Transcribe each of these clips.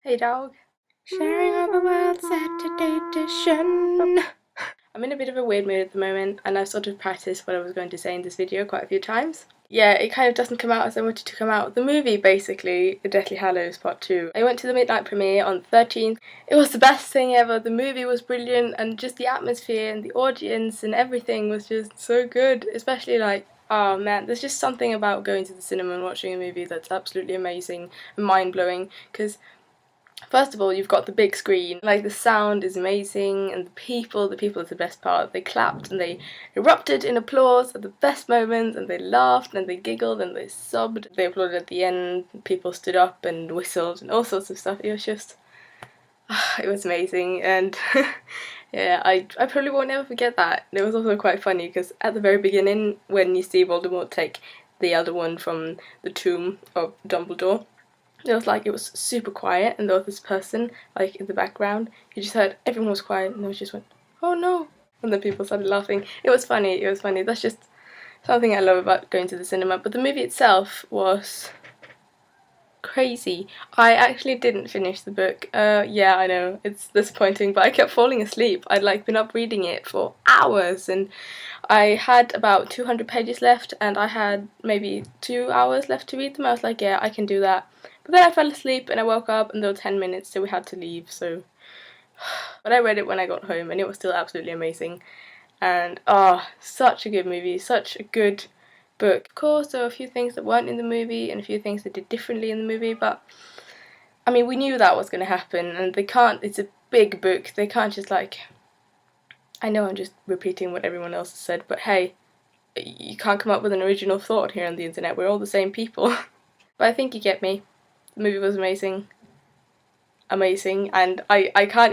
Hey dog. Sharing all the world Saturday edition. I'm in a bit of a weird mood at the moment, and I've sort of practiced what I was going to say in this video quite a few times. Yeah, it kind of doesn't come out as I wanted to come out. The movie, basically, The Deathly Hallows Part 2. I went to the midnight premiere on the 13th. It was the best thing ever. The movie was brilliant, and just the atmosphere and the audience and everything was just so good. Especially like, oh man, there's just something about going to the cinema and watching a movie that's absolutely amazing and mind-blowing, because first of all, you've got the big screen, like the sound is amazing, and the people is the best part. They clapped and they erupted in applause at the best moments, and they laughed and they giggled and they sobbed. They applauded at the end, people stood up and whistled and all sorts of stuff. It was just, it was amazing, and yeah, I probably won't ever forget that. It was also quite funny because at the very beginning, when you see Voldemort take the Elder Wand from the tomb of Dumbledore, it was super quiet, and there was this person like in the background. You just heard everyone was quiet, and they just went, "Oh no!" and then people started laughing. It was funny. It was funny. That's just something I love about going to the cinema. But the movie itself was crazy. I actually didn't finish the book. Yeah, I know it's disappointing, but I kept falling asleep. I'd like been up reading it for hours, and I had about 200 pages left, and I had maybe 2 hours left to read them. I was like, yeah, I can do that. But then I fell asleep and I woke up and there were 10 minutes, so we had to leave. So, but I read it when I got home, and it was still absolutely amazing. And such a good movie, such a good book. Of course, there were a few things that weren't in the movie and a few things they did differently in the movie, but I mean, we knew that was going to happen, and they can't. It's a big book. They can't just like. I know I'm just repeating what everyone else has said, but hey, you can't come up with an original thought here on the internet. We're all the same people. But I think you get me. The movie was amazing, and I can't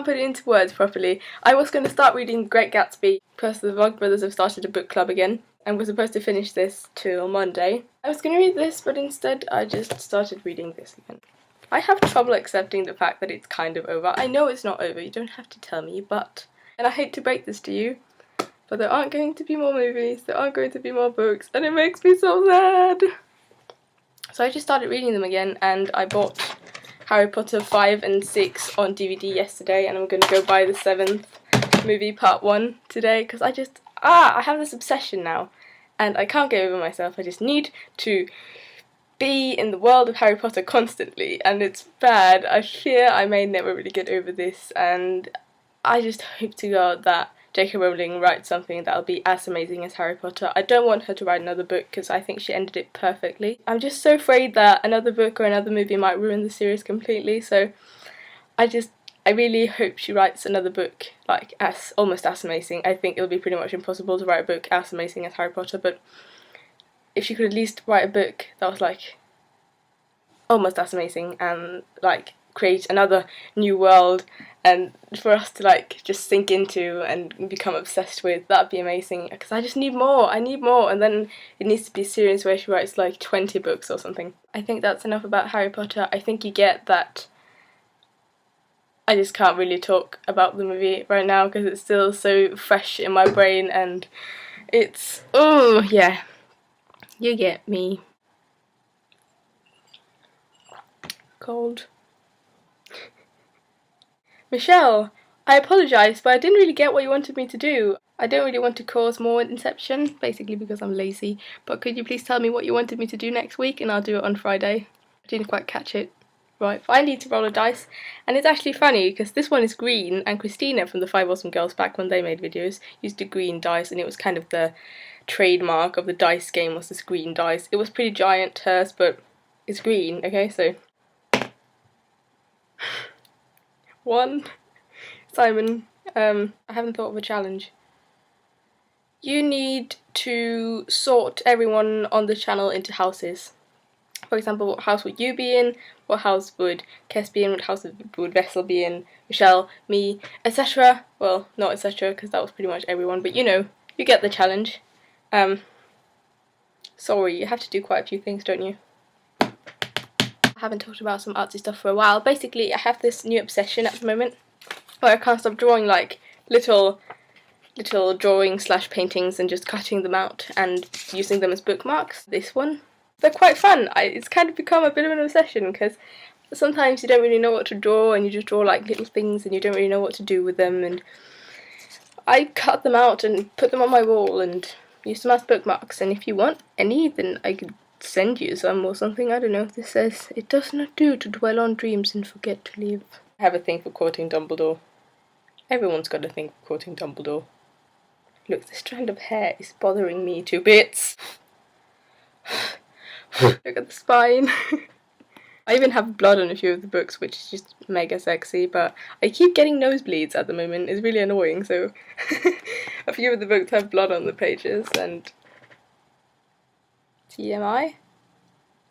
put it into words properly. I was going to start reading Great Gatsby because the Vlog Brothers have started a book club again, and we're supposed to finish this till Monday. I was going to read this, but instead I just started reading this again. I have trouble accepting the fact that it's kind of over. I know it's not over, you don't have to tell me, but, and I hate to break this to you, but there aren't going to be more movies, there aren't going to be more books, and it makes me so sad. So I just started reading them again, and I bought Harry Potter 5 and 6 on DVD yesterday, and I'm going to go buy the 7th movie part 1 today, because I have this obsession now, and I can't get over myself. I just need to be in the world of Harry Potter constantly, and it's bad. I fear I may never really get over this, and I just hope to God that J.K. Rowling writes something that'll be as amazing as Harry Potter. I don't want her to write another book because I think she ended it perfectly. I'm just so afraid that another book or another movie might ruin the series completely, so I really hope she writes another book like almost as amazing. I think it'll be pretty much impossible to write a book as amazing as Harry Potter, but if she could at least write a book that was like almost as amazing and like create another new world and for us to like just sink into and become obsessed with, that'd be amazing, because I just need more. I need more, and then it needs to be a series where she writes like 20 books or something. I think that's enough about Harry Potter. I think you get that I just can't really talk about the movie right now because it's still so fresh in my brain, and it's, oh yeah, you get me. Cold. Michelle, I apologise, but I didn't really get what you wanted me to do. I don't really want to cause more Inception, basically because I'm lazy, but could you please tell me what you wanted me to do next week and I'll do it on Friday? I didn't quite catch it. Right, I need to roll a dice, and it's actually funny because this one is green, and Christina from the 5 Awesome Girls back when they made videos used a green dice, and it was kind of the trademark of the dice game was this green dice. It was pretty giant, hers, but it's green, okay, so 1. Simon, I haven't thought of a challenge. You need to sort everyone on the channel into houses. For example, what house would you be in? What house would Kes be in? What house would Vessel be in? Michelle, me, etc. Well, not etc. because that was pretty much everyone, but you know, you get the challenge. Sorry, you have to do quite a few things, don't you? I haven't talked about some artsy stuff for a while. Basically, I have this new obsession at the moment where I can't stop drawing like little drawings / paintings and just cutting them out and using them as bookmarks. This one, they're quite fun. It's kind of become a bit of an obsession because sometimes you don't really know what to draw, and you just draw like little things and you don't really know what to do with them, and I cut them out and put them on my wall and use them as bookmarks, and if you want any then I could send you some or something. I don't know. This says, "It does not do to dwell on dreams and forget to live." I have a thing for quoting Dumbledore. Everyone's got a thing for quoting Dumbledore. Look, this strand of hair is bothering me to bits. Look at the spine. I even have blood on a few of the books, which is just mega sexy, but I keep getting nosebleeds at the moment. It's really annoying, so a few of the books have blood on the pages, and TMI?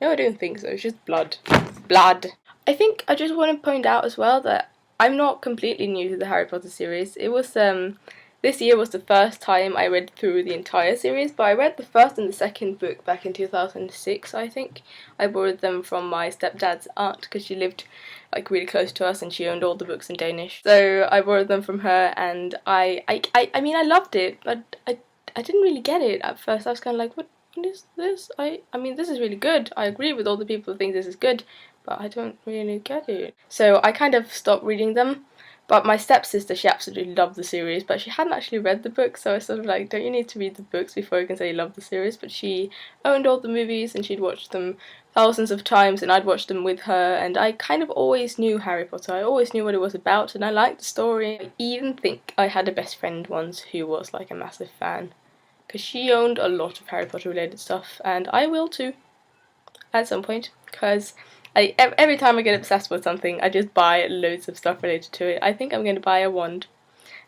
No, I don't think so. It's just blood. Blood. I think I just want to point out as well that I'm not completely new to the Harry Potter series. It was, this year was the first time I read through the entire series, but I read the first and the second book back in 2006, I think. I borrowed them from my stepdad's aunt because she lived like really close to us and she owned all the books in Danish. So I borrowed them from her, and I mean, I loved it, but I didn't really get it at first. I was kind of like, what is this? I mean, this is really good. I agree with all the people who think this is good, but I don't really get it. So I kind of stopped reading them. But my stepsister, she absolutely loved the series, but she hadn't actually read the books, so I was sort of like, don't you need to read the books before you can say you love the series? But she owned all the movies and she'd watched them thousands of times, and I'd watched them with her, and I kind of always knew Harry Potter. I always knew what it was about, and I liked the story. I even think I had a best friend once who was like a massive fan, because she owned a lot of Harry Potter related stuff, and I will too, at some point, because every time I get obsessed with something, I just buy loads of stuff related to it. I think I'm going to buy a wand,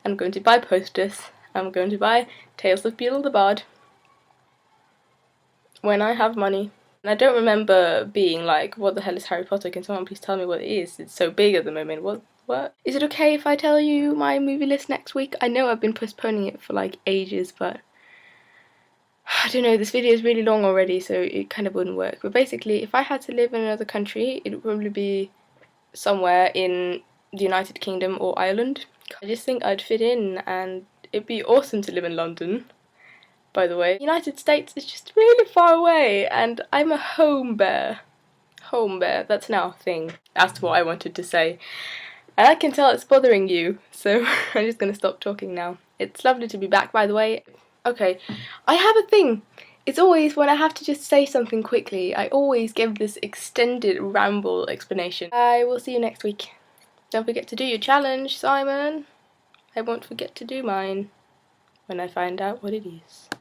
I'm going to buy posters, I'm going to buy Tales of Beedle the Bard when I have money. And I don't remember being like, what the hell is Harry Potter? Can someone please tell me what it is? It's so big at the moment. What? Is it okay if I tell you my movie list next week? I know I've been postponing it for like ages, but I don't know, this video is really long already, so it kind of wouldn't work. But basically, if I had to live in another country, it would probably be somewhere in the United Kingdom or Ireland. I just think I'd fit in, and it'd be awesome to live in London, by the way. The United States is just really far away, and I'm a home bear. Home bear, that's now a thing. That's what I wanted to say. And I can tell it's bothering you, so I'm just gonna stop talking now. It's lovely to be back, by the way. Okay, I have a thing. It's always when I have to just say something quickly, I always give this extended ramble explanation. I will see you next week. Don't forget to do your challenge, Simon. I won't forget to do mine when I find out what it is.